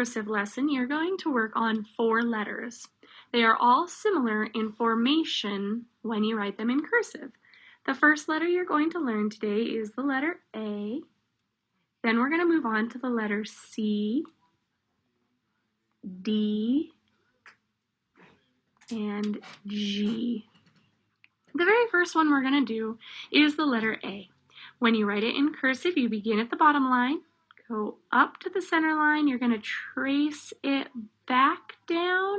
cursive lesson, you're going to work on 4 letters. They are all similar in formation when you write them in cursive. The first letter you're going to learn today is the letter A. Then we're going to move on to the letter C, D, and G. The very first one we're going to do is the letter A. When you write it in cursive, you begin at the bottom line, go up to the center line, you're going to trace it back down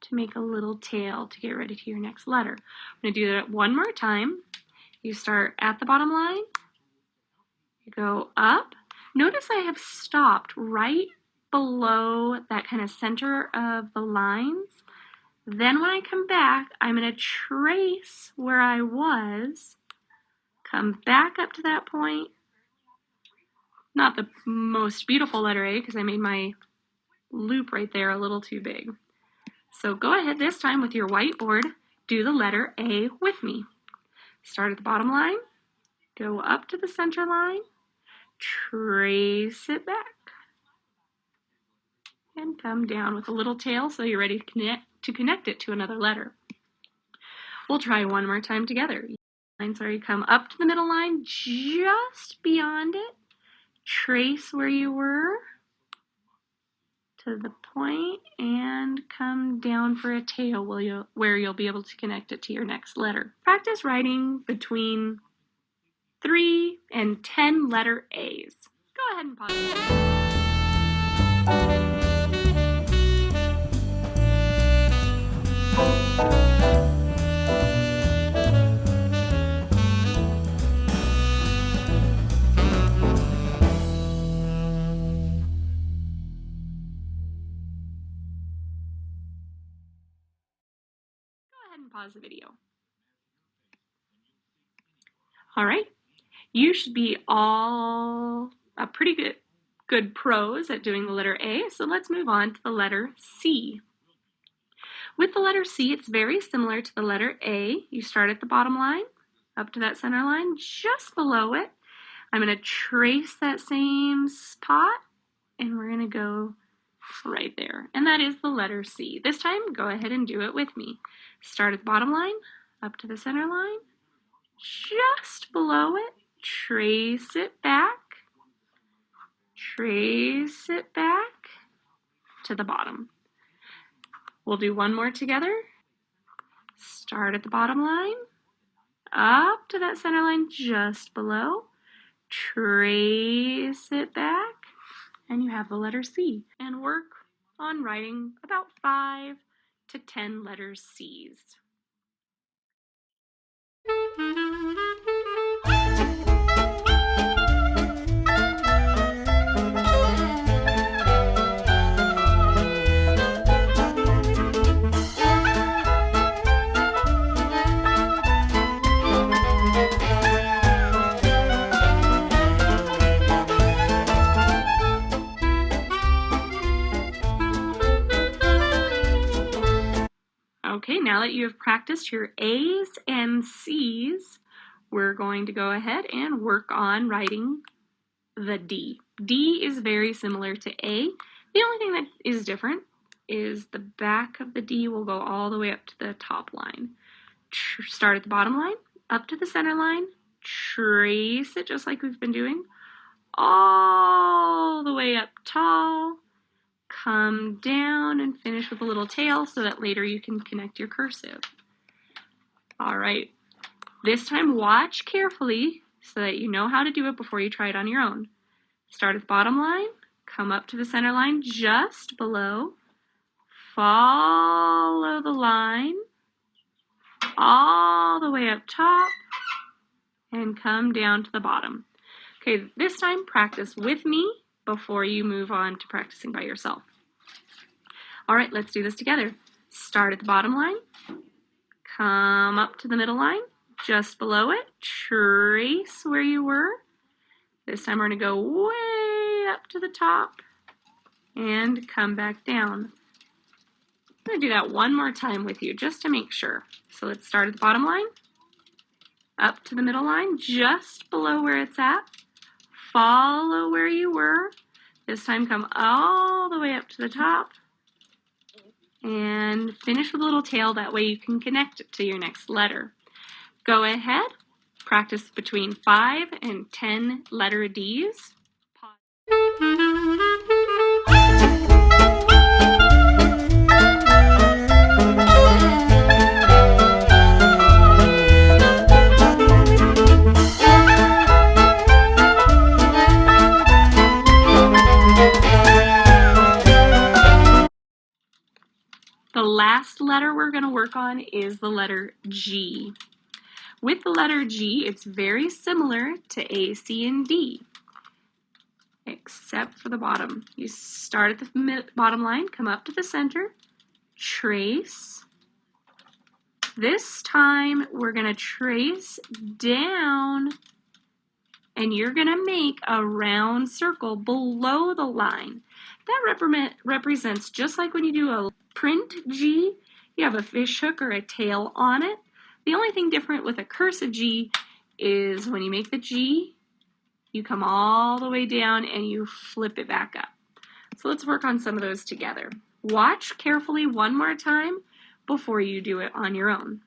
to make a little tail to get ready to your next letter. I'm going to do that one more time. You start at the bottom line, you go up. Notice I have stopped right below that kind of center of the lines. Then when I come back, I'm going to trace where I was, come back up to that point. Not the most beautiful letter A because I made my loop right there a little too big. So go ahead this time with your whiteboard, do the letter A with me. Start at the bottom line, go up to the center line, trace it back, and come down with a little tail so you're ready to connect it to another letter. We'll try one more time together. Come up to the middle line, just beyond it, trace where you were to the point, and come down for a tail where you'll be able to connect it to your next letter. Practice writing between 3 and 10 letter A's. Go ahead and pause the video. And pause the video. All right, you should be all a pretty good pros at doing the letter A, so let's move on to the letter C. With the letter C, it's very similar to the letter A. You start at the bottom line, up to that center line, just below it. I'm going to trace that same spot, and we're going to go right there, and that is the letter C. This time, go ahead and do it with me. Start at the bottom line, up to the center line, just below it, trace it back to the bottom. We'll do one more together. Start at the bottom line, up to that center line just below, trace it back, and you have the letter C. And work on writing about 5 to 10 letters C's. Okay, now that you have practiced your A's and C's, we're going to go ahead and work on writing the D. D is very similar to A. The only thing that is different is the back of the D will go all the way up to the top line. Start at the bottom line, up to the center line, trace it just like we've been doing, all the way up tall, come down and finish with a little tail so that later you can connect your cursive. All right, this time watch carefully so that you know how to do it before you try it on your own. Start at the bottom line, come up to the center line just below, follow the line all the way up top, and come down to the bottom. Okay, this time practice with me before you move on to practicing by yourself. All right, let's do this together. Start at the bottom line, come up to the middle line, just below it, trace where you were. This time we're going to go way up to the top and come back down. I'm going to do that one more time with you just to make sure. So let's start at the bottom line, up to the middle line, just below where it's at, follow where you were, This time come all the way up to the top and finish with a little tail. That way you can connect it to your next letter. Go ahead, practice between 5 and 10 letter Ds. The last letter we're going to work on is the letter G. With the letter G, it's very similar to A, C, and D, except for the bottom. You start at the bottom line, come up to the center, trace. This time, we're going to trace down, and you're going to make a round circle below the line. That represents, just like when you do a print G, you have a fish hook or a tail on it. The only thing different with a cursive G is when you make the G, you come all the way down and you flip it back up. So let's work on some of those together. Watch carefully one more time before you do it on your own.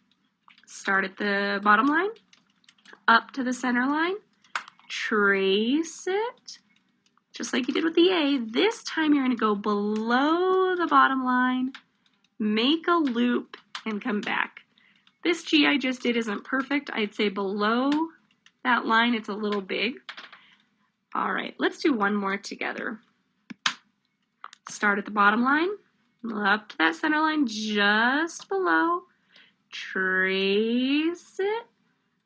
Start at the bottom line, up to the center line, trace it, just like you did with the A. This time you're going to go below the bottom line, make a loop, and come back. This G I just did isn't perfect. I'd say below that line it's a little big. All right, let's do one more together. Start at the bottom line, up to that center line just below, trace it,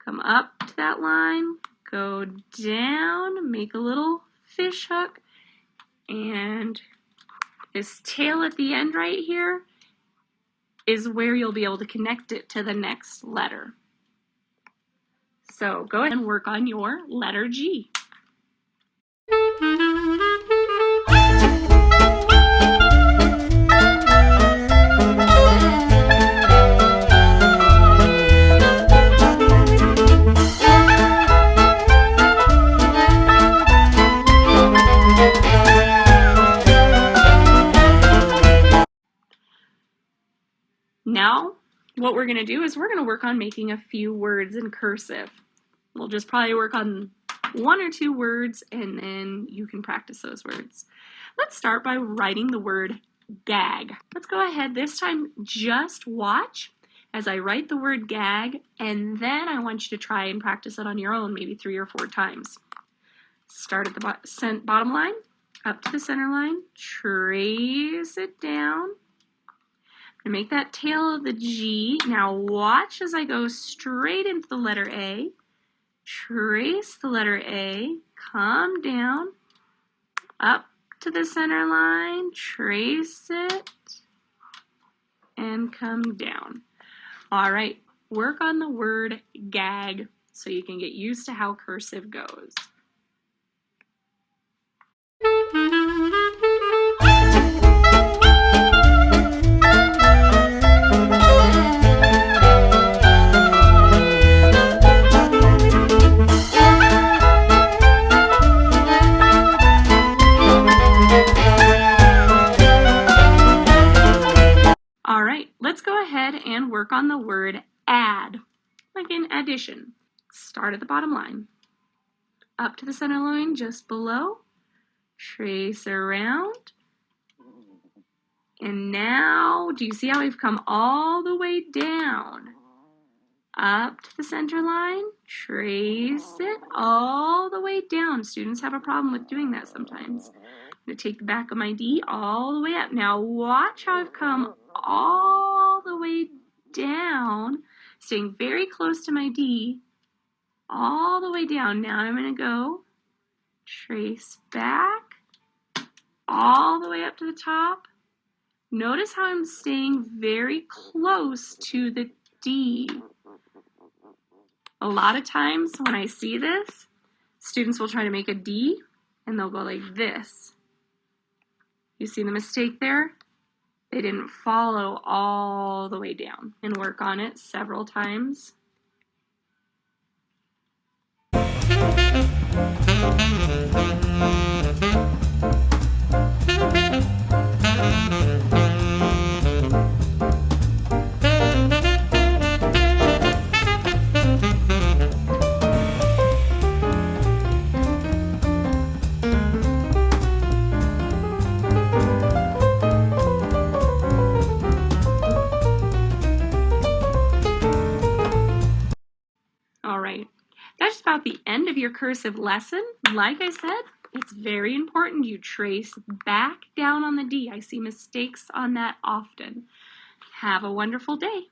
come up to that line, go down, make a little fish hook, and this tail at the end right here is where you'll be able to connect it to the next letter. So go ahead and work on your letter G. Now, what we're going to do is we're going to work on making a few words in cursive. We'll just probably work on 1 or 2 words, and then you can practice those words. Let's start by writing the word gag. Let's go ahead. This time, just watch as I write the word gag, and then I want you to try and practice it on your own, maybe 3 or 4 times. Start at the bottom line, up to the center line, trace it down. I'm going to make that tail of the G. Now watch as I go straight into the letter A, trace the letter A, come down, up to the center line, trace it, and come down. All right, work on the word gag so you can get used to how cursive goes. All right, let's go ahead and work on the word add, like in addition. Start at the bottom line, up to the center line just below, trace around, and now, do you see how we've come all the way down? Up to the center line, trace it all the way down. Students have a problem with doing that sometimes. I'm going to take the back of my D all the way up. Now watch how I've come all the way down, staying very close to my D, all the way down. Now I'm going to go trace back all the way up to the top. Notice how I'm staying very close to the D. A lot of times when I see this, students will try to make a D and they'll go like this. You see the mistake there? They didn't follow all the way down, and work on it several times. about the end of your cursive lesson. Like I said, it's very important you trace back down on the D. I see mistakes on that often. Have a wonderful day.